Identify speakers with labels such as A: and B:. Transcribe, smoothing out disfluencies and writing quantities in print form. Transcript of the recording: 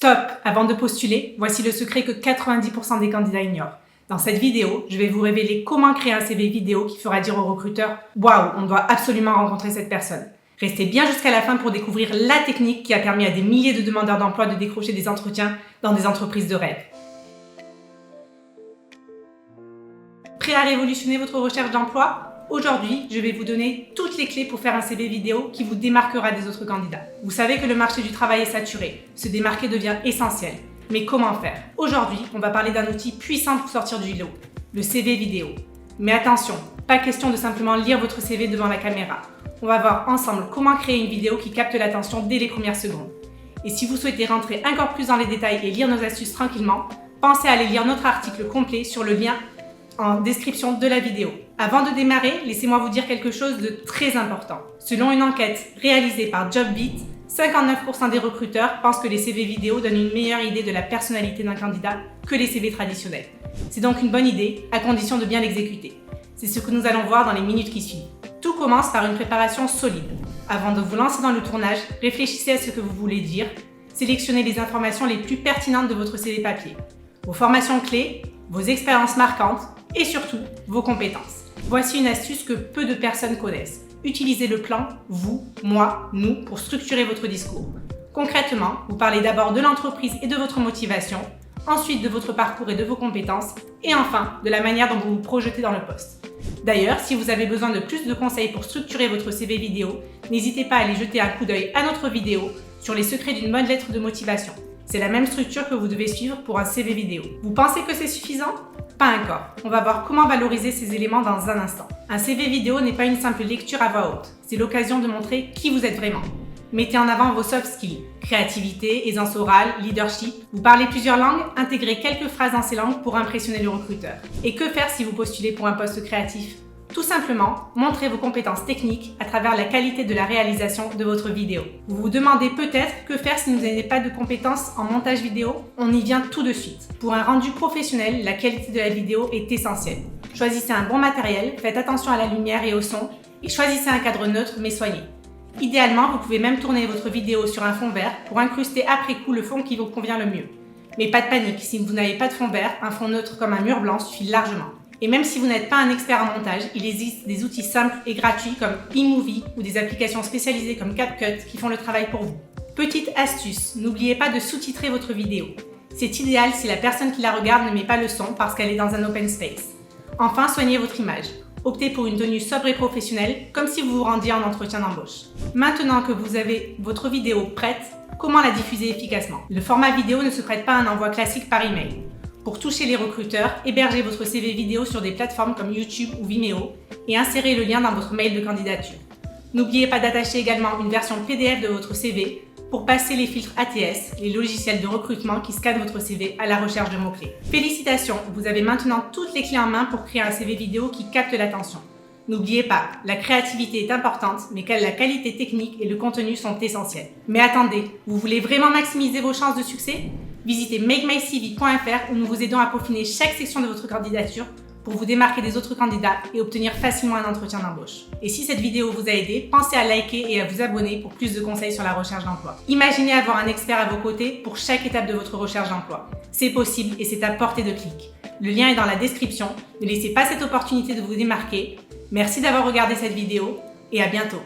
A: Stop! Avant de postuler, voici le secret que 90% des candidats ignorent. Dans cette vidéo, je vais vous révéler comment créer un CV vidéo qui fera dire au recruteur « Waouh, on doit absolument rencontrer cette personne ». Restez bien jusqu'à la fin pour découvrir la technique qui a permis à des milliers de demandeurs d'emploi de décrocher des entretiens dans des entreprises de rêve. Prêt à révolutionner votre recherche d'emploi? Aujourd'hui, je vais vous donner toutes les clés pour faire un CV vidéo qui vous démarquera des autres candidats. Vous savez que le marché du travail est saturé. Se démarquer devient essentiel. Mais comment faire? Aujourd'hui, on va parler d'un outil puissant pour sortir du lot, le CV vidéo. Mais attention, pas question de simplement lire votre CV devant la caméra. On va voir ensemble comment créer une vidéo qui capte l'attention dès les premières secondes. Et si vous souhaitez rentrer encore plus dans les détails et lire nos astuces tranquillement, pensez à aller lire notre article complet sur le lien en description de la vidéo. Avant de démarrer, laissez-moi vous dire quelque chose de très important. Selon une enquête réalisée par JobBeat, 59% des recruteurs pensent que les CV vidéo donnent une meilleure idée de la personnalité d'un candidat que les CV traditionnels. C'est donc une bonne idée, à condition de bien l'exécuter. C'est ce que nous allons voir dans les minutes qui suivent. Tout commence par une préparation solide. Avant de vous lancer dans le tournage, réfléchissez à ce que vous voulez dire, sélectionnez les informations les plus pertinentes de votre CV papier, vos formations clés, vos expériences marquantes et surtout vos compétences. Voici une astuce que peu de personnes connaissent. Utilisez le plan « vous »,« moi »,« nous » pour structurer votre discours. Concrètement, vous parlez d'abord de l'entreprise et de votre motivation, ensuite de votre parcours et de vos compétences, et enfin de la manière dont vous vous projetez dans le poste. D'ailleurs, si vous avez besoin de plus de conseils pour structurer votre CV vidéo, n'hésitez pas à aller jeter un coup d'œil à notre vidéo sur les secrets d'une bonne lettre de motivation. C'est la même structure que vous devez suivre pour un CV vidéo. Vous pensez que c'est suffisant? Pas encore. On va voir comment valoriser ces éléments dans un instant. Un CV vidéo n'est pas une simple lecture à voix haute. C'est l'occasion de montrer qui vous êtes vraiment. Mettez en avant vos soft skills. Créativité, aisance orale, leadership. Vous parlez plusieurs langues? Intégrez quelques phrases dans ces langues pour impressionner le recruteur. Et que faire si vous postulez pour un poste créatif? Tout simplement, montrez vos compétences techniques à travers la qualité de la réalisation de votre vidéo. Vous vous demandez peut-être que faire si vous n'avez pas de compétences en montage vidéo? On y vient tout de suite. Pour un rendu professionnel, la qualité de la vidéo est essentielle. Choisissez un bon matériel, faites attention à la lumière et au son, et choisissez un cadre neutre mais soigné. Idéalement, vous pouvez même tourner votre vidéo sur un fond vert pour incruster après coup le fond qui vous convient le mieux. Mais pas de panique, si vous n'avez pas de fond vert, un fond neutre comme un mur blanc suffit largement. Et même si vous n'êtes pas un expert en montage, il existe des outils simples et gratuits comme eMovie ou des applications spécialisées comme CapCut qui font le travail pour vous. Petite astuce, n'oubliez pas de sous-titrer votre vidéo. C'est idéal si la personne qui la regarde ne met pas le son parce qu'elle est dans un open space. Enfin, soignez votre image. Optez pour une tenue sobre et professionnelle, comme si vous vous rendiez en entretien d'embauche. Maintenant que vous avez votre vidéo prête, comment la diffuser efficacement? Le format vidéo ne se prête pas à un envoi classique par email. Pour toucher les recruteurs, hébergez votre CV vidéo sur des plateformes comme YouTube ou Vimeo et insérez le lien dans votre mail de candidature. N'oubliez pas d'attacher également une version PDF de votre CV pour passer les filtres ATS, les logiciels de recrutement qui scannent votre CV à la recherche de mots-clés. Félicitations, vous avez maintenant toutes les clés en main pour créer un CV vidéo qui capte l'attention. N'oubliez pas, la créativité est importante, mais la qualité technique et le contenu sont essentiels. Mais attendez, vous voulez vraiment maximiser vos chances de succès? Visitez makemycv.fr où nous vous aidons à peaufiner chaque section de votre candidature pour vous démarquer des autres candidats et obtenir facilement un entretien d'embauche. Et si cette vidéo vous a aidé, pensez à liker et à vous abonner pour plus de conseils sur la recherche d'emploi. Imaginez avoir un expert à vos côtés pour chaque étape de votre recherche d'emploi. C'est possible et c'est à portée de clic. Le lien est dans la description. Ne laissez pas cette opportunité de vous démarquer. Merci d'avoir regardé cette vidéo et à bientôt.